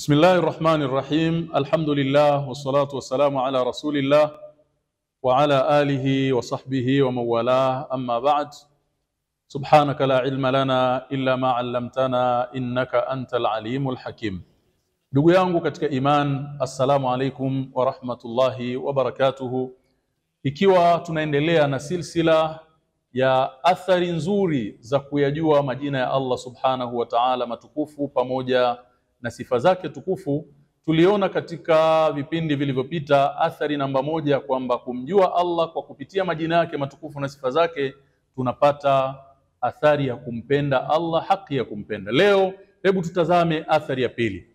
بسم الله الرحمن الرحيم. الحمد لله والصلاة والسلام على رسول الله وعلى آله وصحبه ومن والاه. أما بعد، سبحانك لا علم لنا إلا ما علمتنا إنك أنت العليم الحكيم. Ndugu yangu katika iman, assalamu alaikum wa rahmatullahi wa barakatuhu. Ikiwa tunaendelea na silsila ya athari nzuri za kuyajua majina ya Allah subhanahu wa ta'ala matukufu pamoja na sifa zake tukufu, tuliona katika vipindi vilivyopita athari namba moja kwamba kumjua Allah kwa kupitia majina yake matukufu na sifa zake tunapata athari ya kumpenda Allah, haki ya kumpenda. Leo hebu tutazame athari ya pili.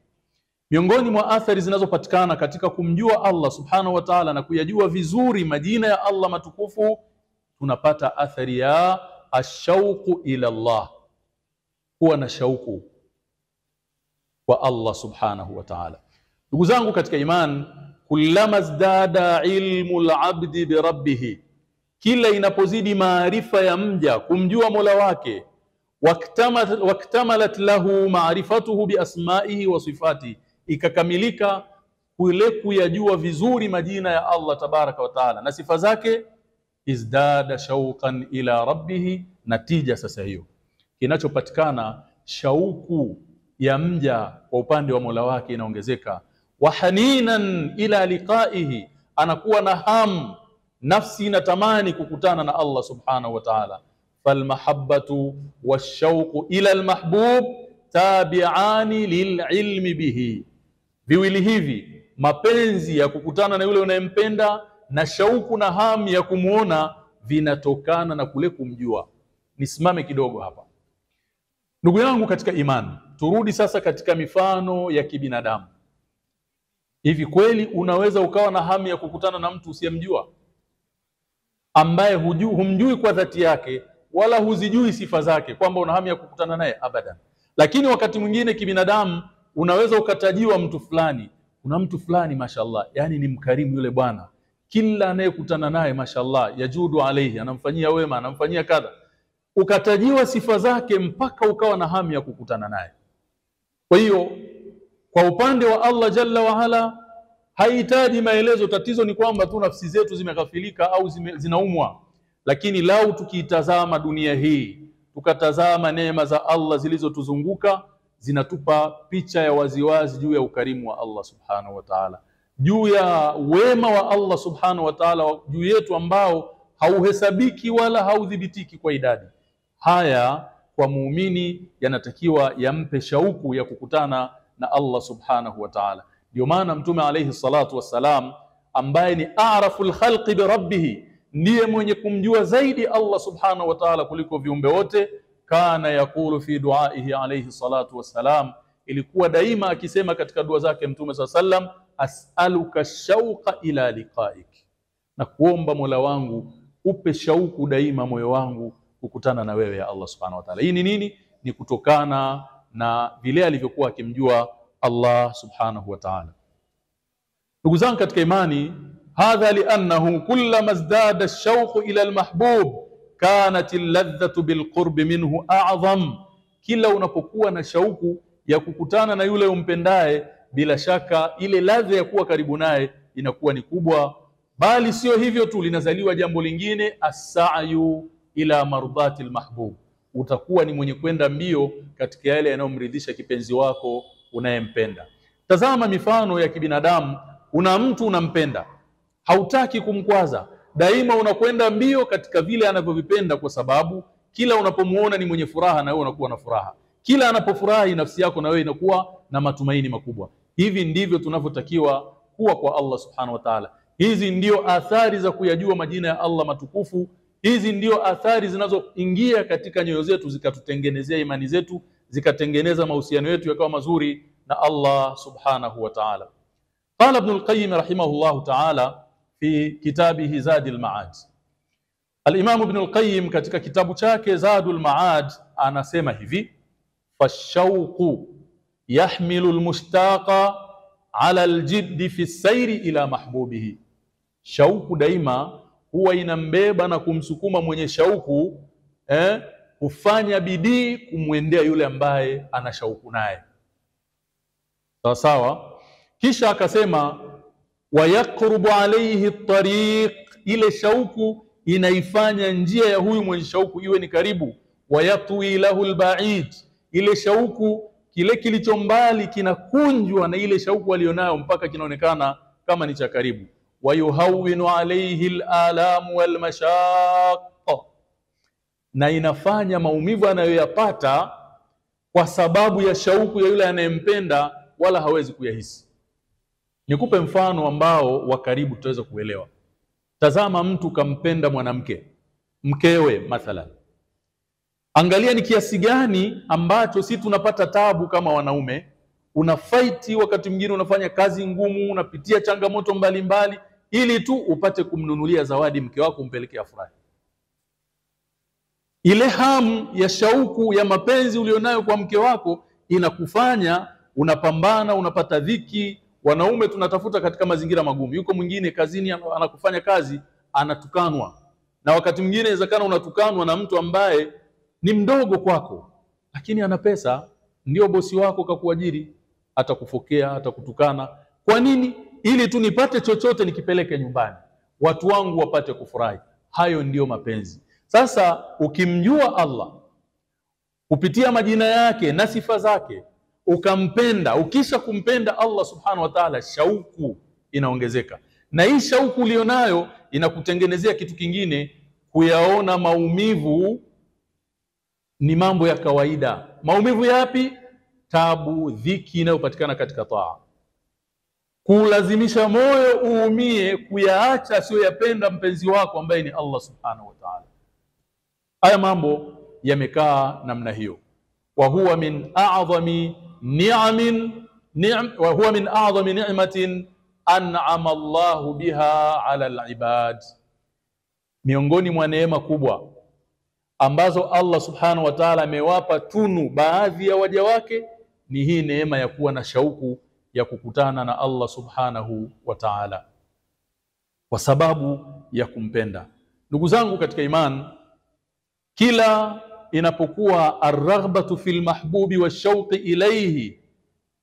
Miongoni mwa athari zinazopatikana katika kumjua Allah subhanahu wa ta'ala na kuyajua vizuri majina ya Allah matukufu, tunapata athari ya ashauqu ila Allah, kuwa na shauku kwa Allah subhanahu wa ta'ala. Ndugu zangu katika iman, kullama zdada ilmu al-abdi bi rabbih, kila inapozidi maarifa ya mja kumjua Mola wake, waktamalat lahu ma'rifatuhu bi asma'ihi wa sifatihi, ikakamilika kule kuyajua vizuri majina ya Allah tabaraka wa taala na sifa zake, izdada shauqan ila rabbih. Natija sasa hiyo kinachopatikana, shauku ya mja kwa upande wa Mola wake inaongezeka. Wa haninan ila liqaihi, anakuwa na hamu, nafsi inatamani kukutana na Allah subhanahu wa ta'ala. Falmahabbatu washauqu ila almahbub tabi'ani lililmi bihi, viwili hivi, mapenzi ya kukutana na yule unayempenda na shauku na hamu ya kumuona, vinatokana na kule kumjua. Nisimame kidogo hapa ndugu yangu katika imani, turudi sasa katika mifano ya kibinadamu. Hivi kweli unaweza ukawa na hamu ya kukutana na mtu usiyemjua, ambaye humjui kwa dhati yake wala huzijui sifa zake, kwamba una hamu ya kukutana naye? Abadan. Lakini wakati mwingine kibinadamu unaweza ukatajiwa mtu fulani, kuna mtu fulani mashallah, yani ni mkarimu yule bwana, kila anayekutana naye mashallah yajudu alayhi, anamfanyia wema, anamfanyia kadha, ukatajiwa sifa zake mpaka ukawa na hamu ya kukutana naye. Kwa hiyo kwa upande wa Allah jalla wa ala haihitaji maelezo. Tatizo ni kwamba tu nafsi zetu zimeghafilika au zinaumwa. Lakini lau tukiitazama dunia hii, tukatazama neema za Allah zilizotuzunguka, zinatupa picha ya waziwazi juu ya ukarimu wa Allah subhanahu wa ta'ala, juu ya wema wa Allah subhanahu wa ta'ala juu yetu, ambao hauhesabiki wala haudhibitiki kwa idadi. Haya kwa muumini yanatakiwa yampe shauku ya kukutana na Allah subhanahu wa ta'ala. Ndio maana Mtume alayhi salatu wassalam, ambaye ni a'raful khalqi bi rabbih, ndiye mwenye kumjua zaidi Allah subhanahu wa ta'ala kuliko viumbe wote, kana yakulu fi duaihi alayhi salatu wassalam, ilikuwa daima akisema katika dua zake Mtume sallam, as'aluka shauqa ila liqaik, na kuomba Mola wangu upe shauku daima moyo wangu kukutana na wewe ya Allah subhanahu wa ta'ala. Hii ni nini? Ni kutokana na vile alivyokuwa akimjua Allah subhanahu wa ta'ala. Ndugu zangu katika imani, hadha li'annahu kullama izdada ash-shawqu ila al-mahbub kanat al-ladhatu bil-qurbi minhu a'zam. Kila unapokuwa na shauku ya kukutana na yule umpendaye, bila shaka ile ladha ya kuwa karibu naye inakuwa ni kubwa. Bali sio hivyo tu, linazaliwa jambo lingine, as-sa'yu ila mardati al-mahbub. Utakuwa ni mwenye kwenda mbio katika yale yanayomridhisha kipenzi wako unayempenda. Tazama mifano ya kibinadamu. Una mtu unampenda, hautaki kumkwaza, daima unakwenda mbio katika vile anavyovipenda, kwa sababu kila unapomuona ni mwenye furaha na wewe unakuwa na furaha. Kila anapofurahi nafsi yako na wewe inakuwa na matumaini makubwa. Hivi ndivyo tunavyotakiwa kuwa kwa Allah subhanahu wa ta'ala. Hizi ndio athari za kuyajua majina ya Allah matukufu. Hizi ndio athari zinazoingia katika nyoyo zetu, zikatutengenezea imani zetu, zikatengeneza mahusiano yetu yakawa mazuri na Allah subhanahu wa ta'ala. Qala Ibn al-Qayyim rahimahullah ta'ala fi kitabihi Zadul Ma'ad. Al-Imam Ibn al-Qayyim katika kitabu chake Zadul Ma'ad anasema hivi: fashauqu yahmilu al-mushtaqa ala al-jidd fi as-sayr ila mahbubihi. Shauku daima huwa inambeba na kumsukuma mwenye shauku kufanya bidii kumwendea yule ambaye ana shauku naye. sawa sawa. Kisha akasema wayaqrubu alayhi at-tariq, ile shauku inaifanya njia ya huyu mwenye shauku iwe ni karibu. Wayatwi lahu al-ba'id, ile shauku kile kilicho mbali kinakunjwa na ile shauku alionayo mpaka kinaonekana kama ni cha karibu. Wayuhawwinu alayhi al-alam wal-mashaq, na inafanya maumivu anayoyapata kwa sababu ya shauku ya yule anayempenda wala hawezi kuyahisi. Nikupe mfano ambao wa karibu tutaweza kuelewa. Tazama mtu kampenda mwanamke, mkewe mathalan. Angalia ni kiasi gani ambacho si tunapata tabu kama wanaume. Unafight, wakati mwingine unafanya kazi ngumu, unapitia changamoto mbalimbali ili tu upate kumnunulia zawadi mke wako, umpelekea furaha. Ile hamu ya shauku ya mapenzi ulionayo kwa mke wako inakufanya unapambana, unapata dhiki. Wanaume tunatafuta katika mazingira magumu. Yuko mwingine kazini anakufanya kazi anatukanwa, na wakati mwingine inawezekana unatukanwa na mtu ambaye ni mdogo kwako, lakini ana pesa, ndio bosi wako kakuajiri, atakufokea, atakutukana. Kwa nini? Ili tu nipate chochote nikipeleke nyumbani, watu wangu wapate kufurahi. Hayo ndiyo mapenzi. Sasa ukimjua Allah kupitia majina yake na sifa zake, ukampenda, ukisha kumpenda Allah subhanahu wa ta'ala, shauku inaongezeka. Na hii shauku ulionayo inakutengenezea kitu kingine, kuyaona maumivu ni mambo ya kawaida. Maumivu yapi? Tabu, dhiki inayopatikana katika taa. Kulazimisha moyo uumie kuyaacha asiyoyapenda mpenzi wako ambaye ni Allah subhanahu wa ta'ala. Haya mambo yamekaa namna hiyo. Wa huwa min a'zami ni'matin an'ama Allahu biha 'ala al-ibad. Miongoni mwa neema kubwa ambazo Allah subhanahu wa ta'ala amewapa tunu baadhi ya waja wake ni hii neema ya kuwa na shauku ya kukutana na Allah subhanahu wa ta'ala kwa sababu ya kumpenda. Ndugu zangu katika iman, kila inapokuwa ar-raghbatu fil mahbubi wash-shauqi ilayhi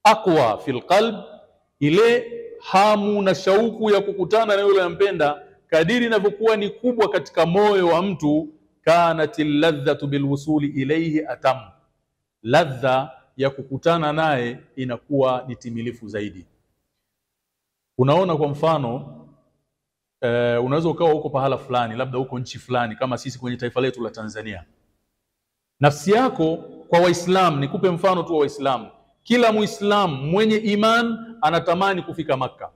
aqwa fil qalb, ile hamu na shauku ya kukutana na yule anampenda kadiri inavyokuwa ni kubwa katika moyo wa mtu, kanatil ladhatu bilwusuli ilayhi atam, ladha ya kukutana naye inakuwa ni timilifu zaidi. Unaona, kwa mfano unaweza ukawa huko pahala fulani, labda huko nchi fulani kama sisi kwenye taifa letu la Tanzania. Nafsi yako kwa Waislamu, nikupe mfano tu wa Waislamu. Kila Muislamu mwenye iman anatamani kufika Makka.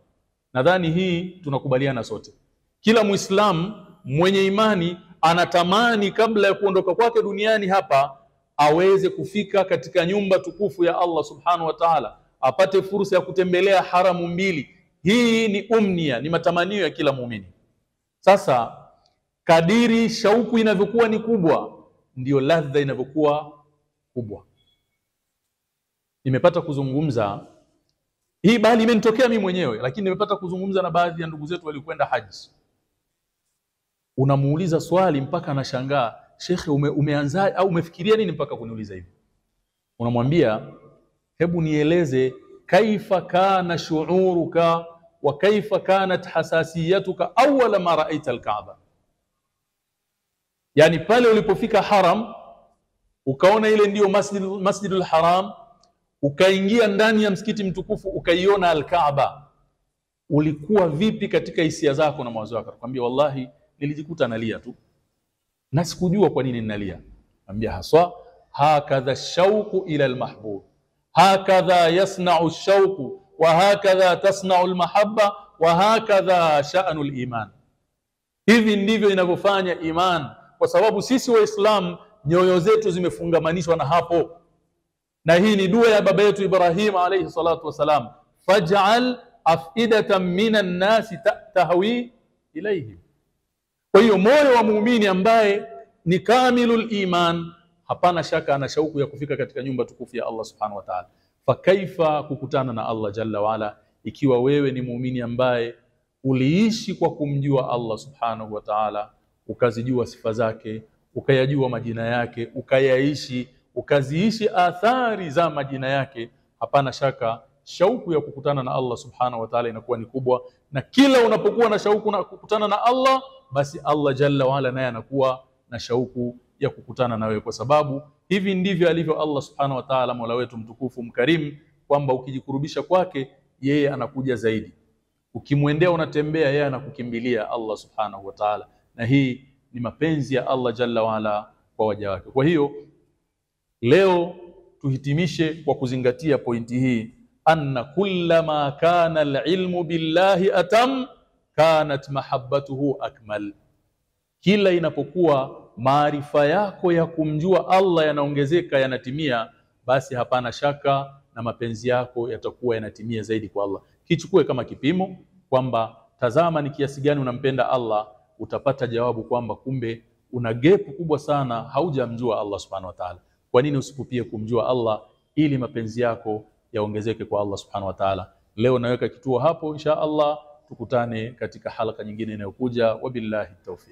Nadhani hii tunakubaliana sote. Kila Muislamu mwenye imani anatamani kabla ya kuondoka kwake duniani hapa aweze kufika katika nyumba tukufu ya Allah subhanahu wa ta'ala, apate fursa ya kutembelea haramu mbili. Hii ni umnia, ni matamanio ya kila muumini. Sasa kadiri shauku inavyokuwa ni kubwa, ndiyo ladha inavyokuwa kubwa. Nimepata kuzungumza hii, bali imenitokea mimi mwenyewe, lakini nimepata kuzungumza na baadhi ya ndugu zetu waliokwenda haji. Unamuuliza swali mpaka anashangaa, "Shekhe, umeanza au umefikiria nini mpaka kuniuliza hivi?" Unamwambia, "Hebu nieleze kaifa kana shu'uruka wa kaifa kanat hasasiyatuka awwala ma ra'aita al-Kaaba." Yani pale ulipofika haram, ukaona ile ndiyo Masjidul Haram, ukaingia ndani ya msikiti mtukufu, ukaiona al-Kaaba, ulikuwa vipi katika hisia zako na mawazo yako? Akwambia, "Wallahi nilijikuta nalia tu na sikujua kwa nini ninalia." Ambia, "Haswa hakadha shauqu ila al-mahbub, hakadha yasna'u ash-shauqu wa hakadha tasna'u al-mahabba wa hakadha sha'nu al-iman." Hivi ndivyo inavyofanya iman, kwa sababu sisi Waislamu nyoyo zetu zimefungamanishwa na hapo. Na hii ni dua ya baba yetu Ibrahim alayhi salatu wasalam, "Faj'al afidatan minan nasi tahwi ilayhi." Kwa hiyo moyo wa muumini ambaye ni kamilul iman, hapana shaka ana shauku ya kufika katika nyumba tukufu ya Allah subhanahu wa ta'ala. Fakaifa kukutana na Allah jalla waala ikiwa wewe ni muumini ambaye uliishi kwa kumjua Allah subhanahu wa ta'ala, ukazijua sifa zake, ukayajua majina yake, ukaziishi athari za majina yake. Hapana shaka shauku ya kukutana na Allah subhanahu wa ta'ala inakuwa ni kubwa, na kila unapokuwa na shauku na kukutana na Allah, basi Allah jalla wa ala naye anakuwa na shauku ya kukutana na wewe, kwa sababu hivi ndivyo alivyo Allah subhanahu wa ta'ala, Mola wetu mtukufu mkarimu, kwamba ukijikurubisha kwake yeye anakuja zaidi, ukimwendea unatembea yeye anakukimbilia Allah subhanahu wa ta'ala, na hii ni mapenzi ya Allah jalla wa ala kwa waja wake. Kwa hiyo leo tuhitimishe kwa kuzingatia pointi hii, anna kullama kana alilmu billahi atam kanat mahabbatuhu akmal. Kila inapokuwa maarifa yako ya kumjua Allah yanaongezeka, yanatimia, basi hapana shaka na mapenzi yako yatakuwa yanatimia zaidi kwa Allah. Kichukue kama kipimo kwamba tazama ni kiasi gani unampenda Allah, utapata jawabu kwamba kumbe una gap kubwa sana, haujamjua Allah subhanahu wa ta'ala. Kwa nini usipupie kumjua Allah ili mapenzi yako yaongezeke kwa Allah subhanahu wa ta'ala? Leo naweka kituo hapo, insha Allah tukutane katika halaka nyingine inayokuja. Wabillahi tawfiq.